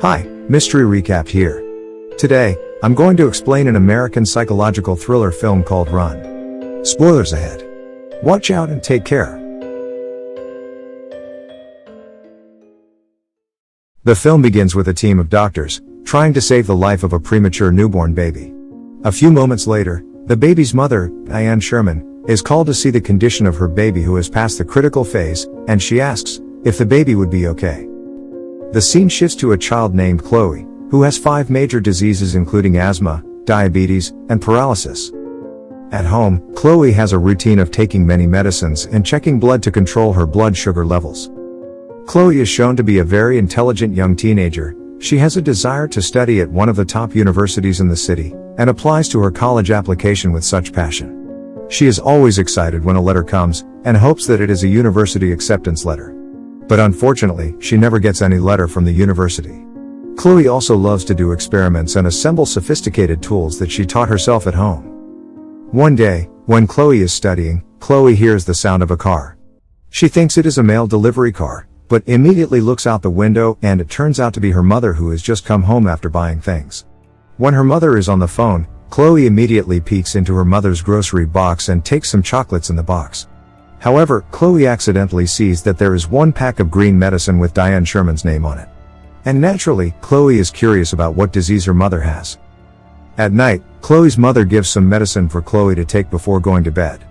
Hi, Mystery Recap here. Today, I'm going to explain an American psychological thriller film called Run. Spoilers ahead. Watch out and take care. The film begins with a team of doctors trying to save the life of a premature newborn baby. A few moments later, the baby's mother, Diane Sherman, is called to see the condition of her baby who has passed the critical phase, and she asks if the baby would be okay. The scene shifts to a child named Chloe, who has 5 major diseases including asthma, diabetes, and paralysis. At home, Chloe has a routine of taking many medicines and checking blood to control her blood sugar levels. Chloe is shown to be a very intelligent young teenager. She has a desire to study at one of the top universities in the city, and applies to her college application with such passion. She is always excited when a letter comes, and hopes that it is a university acceptance letter. But unfortunately, she never gets any letter from the university. Chloe also loves to do experiments and assemble sophisticated tools that she taught herself at home. One day, when Chloe is studying, Chloe hears the sound of a car. She thinks it is a mail delivery car, but immediately looks out the window, and it turns out to be her mother who has just come home after buying things. When her mother is on the phone, Chloe immediately peeks into her mother's grocery box and takes some chocolates in the box. However, Chloe accidentally sees that there is one pack of green medicine with Diane Sherman's name on it. And naturally, Chloe is curious about what disease her mother has. At night, Chloe's mother gives some medicine for Chloe to take before going to bed.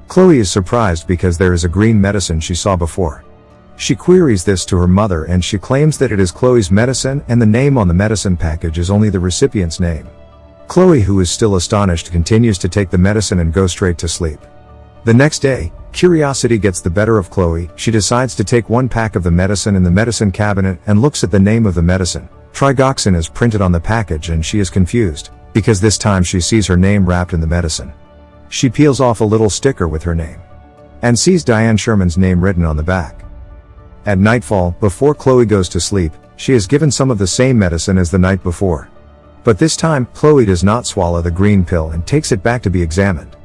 Chloe is surprised because there is a green medicine she saw before. She queries this to her mother and she claims that it is Chloe's medicine and the name on the medicine package is only the recipient's name. Chloe, who is still astonished, continues to take the medicine and go straight to sleep. The next day, curiosity gets the better of Chloe. She decides to take one pack of the medicine in the medicine cabinet and looks at the name of the medicine. Trigoxin is printed on the package and she is confused, because this time she sees her name wrapped in the medicine. She peels off a little sticker with her name, and sees Diane Sherman's name written on the back. At nightfall, before Chloe goes to sleep, she is given some of the same medicine as the night before. But this time, Chloe does not swallow the green pill and takes it back to be examined.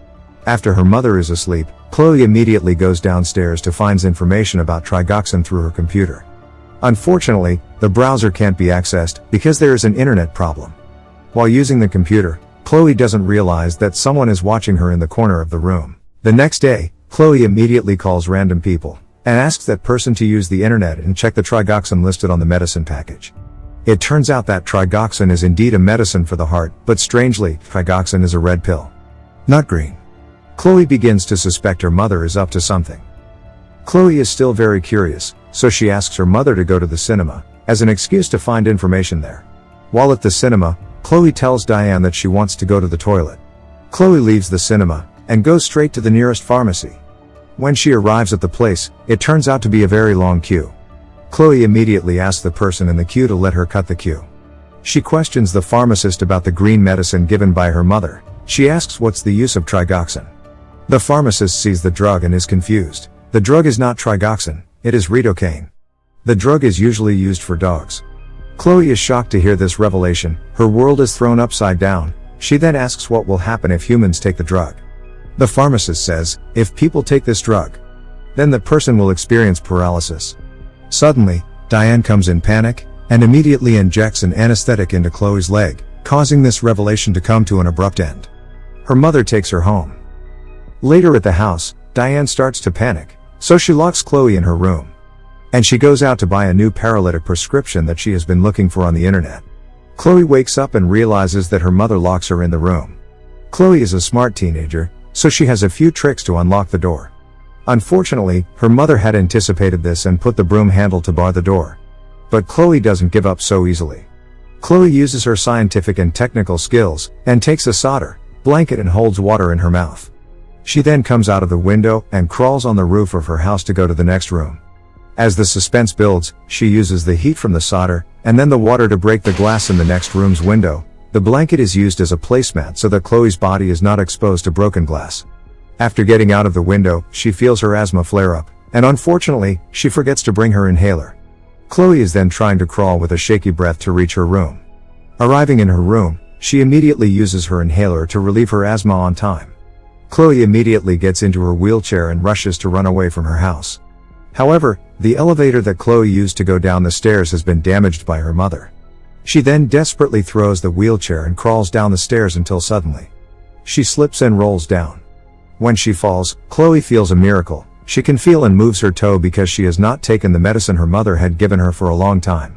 After her mother is asleep, Chloe immediately goes downstairs to find information about Trigoxin through her computer. Unfortunately, the browser can't be accessed because there is an internet problem. While using the computer, Chloe doesn't realize that someone is watching her in the corner of the room. The next day, Chloe immediately calls random people and asks that person to use the internet and check the Trigoxin listed on the medicine package. It turns out that Trigoxin is indeed a medicine for the heart, but strangely, Trigoxin is a red pill, not green. Chloe begins to suspect her mother is up to something. Chloe is still very curious, so she asks her mother to go to the cinema, as an excuse to find information there. While at the cinema, Chloe tells Diane that she wants to go to the toilet. Chloe leaves the cinema, and goes straight to the nearest pharmacy. When she arrives at the place, it turns out to be a very long queue. Chloe immediately asks the person in the queue to let her cut the queue. She questions the pharmacist about the green medicine given by her mother. She asks what's the use of Trigoxin. The pharmacist sees the drug and is confused. The drug is not Trigoxin, it is Ridocaine. The drug is usually used for dogs. Chloe is shocked to hear this revelation. Her world is thrown upside down. She then asks what will happen if humans take the drug. The pharmacist says, if people take this drug, then the person will experience paralysis. Suddenly, Diane comes in panic, and immediately injects an anesthetic into Chloe's leg, causing this revelation to come to an abrupt end. Her mother takes her home. Later at the house, Diane starts to panic, so she locks Chloe in her room. And she goes out to buy a new paralytic prescription that she has been looking for on the internet. Chloe wakes up and realizes that her mother locks her in the room. Chloe is a smart teenager, so she has a few tricks to unlock the door. Unfortunately, her mother had anticipated this and put the broom handle to bar the door. But Chloe doesn't give up so easily. Chloe uses her scientific and technical skills, and takes a solder blanket and holds water in her mouth. She then comes out of the window and crawls on the roof of her house to go to the next room. As the suspense builds, she uses the heat from the solder, and then the water to break the glass in the next room's window. The blanket is used as a placemat so that Chloe's body is not exposed to broken glass. After getting out of the window, she feels her asthma flare up, and unfortunately, she forgets to bring her inhaler. Chloe is then trying to crawl with a shaky breath to reach her room. Arriving in her room, she immediately uses her inhaler to relieve her asthma on time. Chloe immediately gets into her wheelchair and rushes to run away from her house. However, the elevator that Chloe used to go down the stairs has been damaged by her mother. She then desperately throws the wheelchair and crawls down the stairs until suddenly she slips and rolls down. When she falls, Chloe feels a miracle. She can feel and moves her toe because she has not taken the medicine her mother had given her for a long time.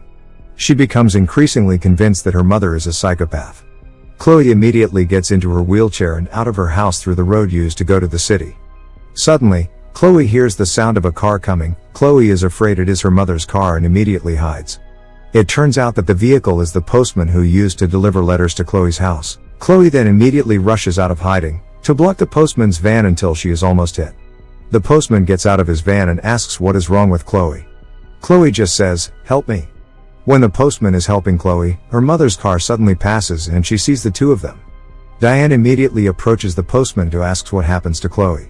She becomes increasingly convinced that her mother is a psychopath. Chloe immediately gets into her wheelchair and out of her house through the road used to go to the city. Suddenly, Chloe hears the sound of a car coming. Chloe is afraid it is her mother's car and immediately hides. It turns out that the vehicle is the postman who used to deliver letters to Chloe's house. Chloe then immediately rushes out of hiding to block the postman's van until she is almost hit. The postman gets out of his van and asks what is wrong with Chloe. Chloe just says, "Help me." When the postman is helping Chloe, her mother's car suddenly passes and she sees the two of them. Diane immediately approaches the postman to ask what happens to Chloe.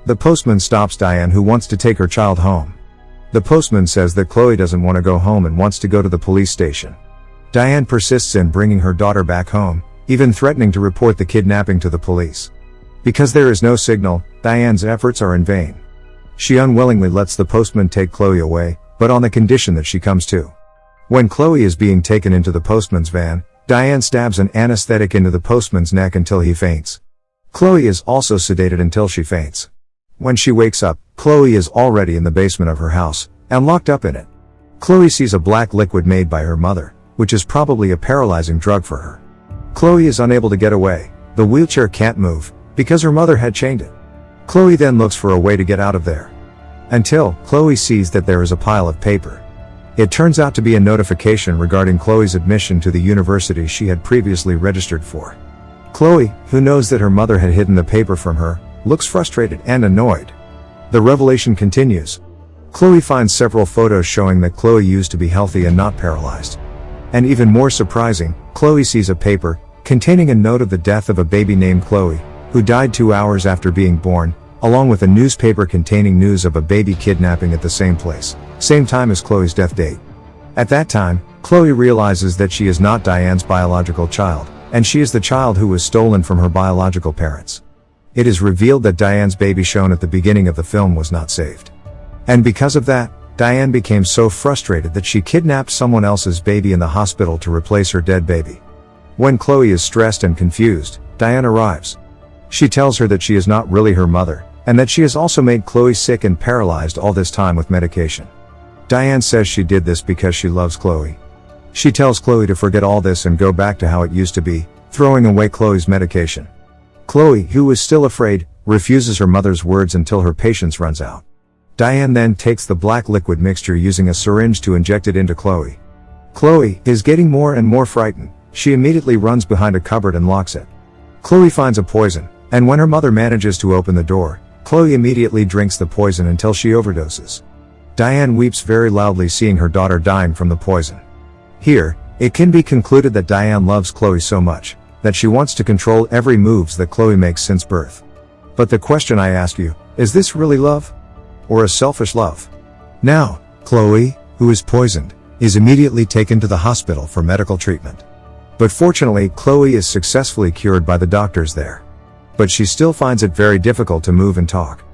The postman stops Diane, who wants to take her child home. The postman says that Chloe doesn't want to go home and wants to go to the police station. Diane persists in bringing her daughter back home, even threatening to report the kidnapping to the police. Because there is no signal, Diane's efforts are in vain. She unwillingly lets the postman take Chloe away, but on the condition that she comes to. When Chloe is being taken into the postman's van, Diane stabs an anesthetic into the postman's neck until he faints. Chloe is also sedated until she faints. When she wakes up, Chloe is already in the basement of her house, and locked up in it. Chloe sees a black liquid made by her mother, which is probably a paralyzing drug for her. Chloe is unable to get away. The wheelchair can't move, because her mother had chained it. Chloe then looks for a way to get out of there. Until, Chloe sees that there is a pile of paper. It turns out to be a notification regarding Chloe's admission to the university she had previously registered for. Chloe, who knows that her mother had hidden the paper from her, looks frustrated and annoyed. The revelation continues. Chloe finds several photos showing that Chloe used to be healthy and not paralyzed. And even more surprising, Chloe sees a paper containing a note of the death of a baby named Chloe, who died 2 hours after being born, along with a newspaper containing news of a baby kidnapping at the same place, same time as Chloe's death date. At that time, Chloe realizes that she is not Diane's biological child, and she is the child who was stolen from her biological parents. It is revealed that Diane's baby shown at the beginning of the film was not saved. And because of that, Diane became so frustrated that she kidnapped someone else's baby in the hospital to replace her dead baby. When Chloe is stressed and confused, Diane arrives. She tells her that she is not really her mother, and that she has also made Chloe sick and paralyzed all this time with medication. Diane says she did this because she loves Chloe. She tells Chloe to forget all this and go back to how it used to be, throwing away Chloe's medication. Chloe, who is still afraid, refuses her mother's words until her patience runs out. Diane then takes the black liquid mixture using a syringe to inject it into Chloe. Chloe is getting more and more frightened. She immediately runs behind a cupboard and locks it. Chloe finds a poison, and when her mother manages to open the door, Chloe immediately drinks the poison until she overdoses. Diane weeps very loudly seeing her daughter dying from the poison. Here, it can be concluded that Diane loves Chloe so much that she wants to control every moves that Chloe makes since birth. But the question I ask you, is this really love? Or a selfish love? Now, Chloe, who is poisoned, is immediately taken to the hospital for medical treatment. But fortunately, Chloe is successfully cured by the doctors there. But she still finds it very difficult to move and talk.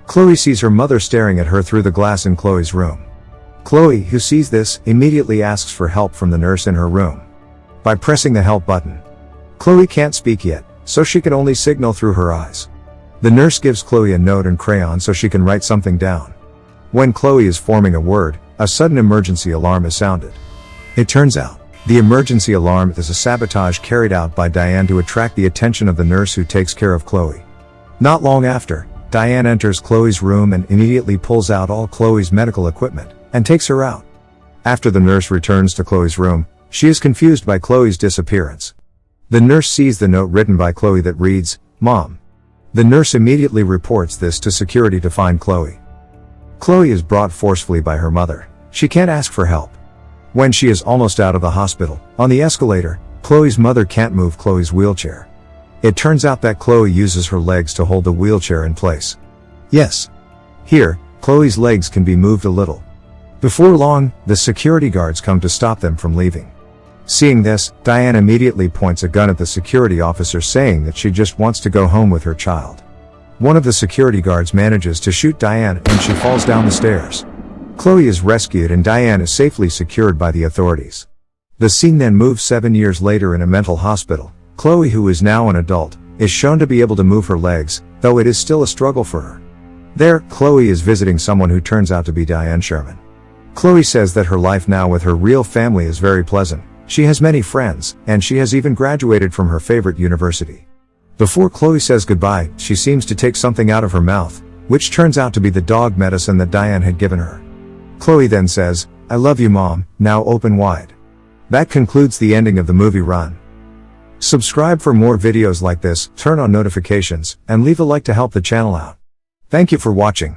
Chloe sees her mother staring at her through the glass in Chloe's room. Chloe, who sees this, immediately asks for help from the nurse in her room. By pressing the help button, Chloe can't speak yet, so she can only signal through her eyes. The nurse gives Chloe a note and crayon so she can write something down. When Chloe is forming a word, a sudden emergency alarm is sounded. It turns out, the emergency alarm is a sabotage carried out by Diane to attract the attention of the nurse who takes care of Chloe. Not long after, Diane enters Chloe's room and immediately pulls out all Chloe's medical equipment, and takes her out. After the nurse returns to Chloe's room, she is confused by Chloe's disappearance. The nurse sees the note written by Chloe that reads, "Mom." The nurse immediately reports this to security to find Chloe. Chloe is brought forcefully by her mother. She can't ask for help. When she is almost out of the hospital, on the escalator, Chloe's mother can't move Chloe's wheelchair. It turns out that Chloe uses her legs to hold the wheelchair in place. Yes. Here, Chloe's legs can be moved a little. Before long, the security guards come to stop them from leaving. Seeing this, Diane immediately points a gun at the security officer saying that she just wants to go home with her child. One of the security guards manages to shoot Diane and she falls down the stairs. Chloe is rescued and Diane is safely secured by the authorities. The scene then moves 7 years later in a mental hospital. Chloe, who is now an adult, is shown to be able to move her legs, though it is still a struggle for her. There, Chloe is visiting someone who turns out to be Diane Sherman. Chloe says that her life now with her real family is very pleasant. She has many friends, and she has even graduated from her favorite university. Before Chloe says goodbye, she seems to take something out of her mouth, which turns out to be the dog medicine that Diane had given her. Chloe then says, "I love you, Mom," now open wide. That concludes the ending of the movie Run. Subscribe for more videos like this, turn on notifications, and leave a like to help the channel out. Thank you for watching.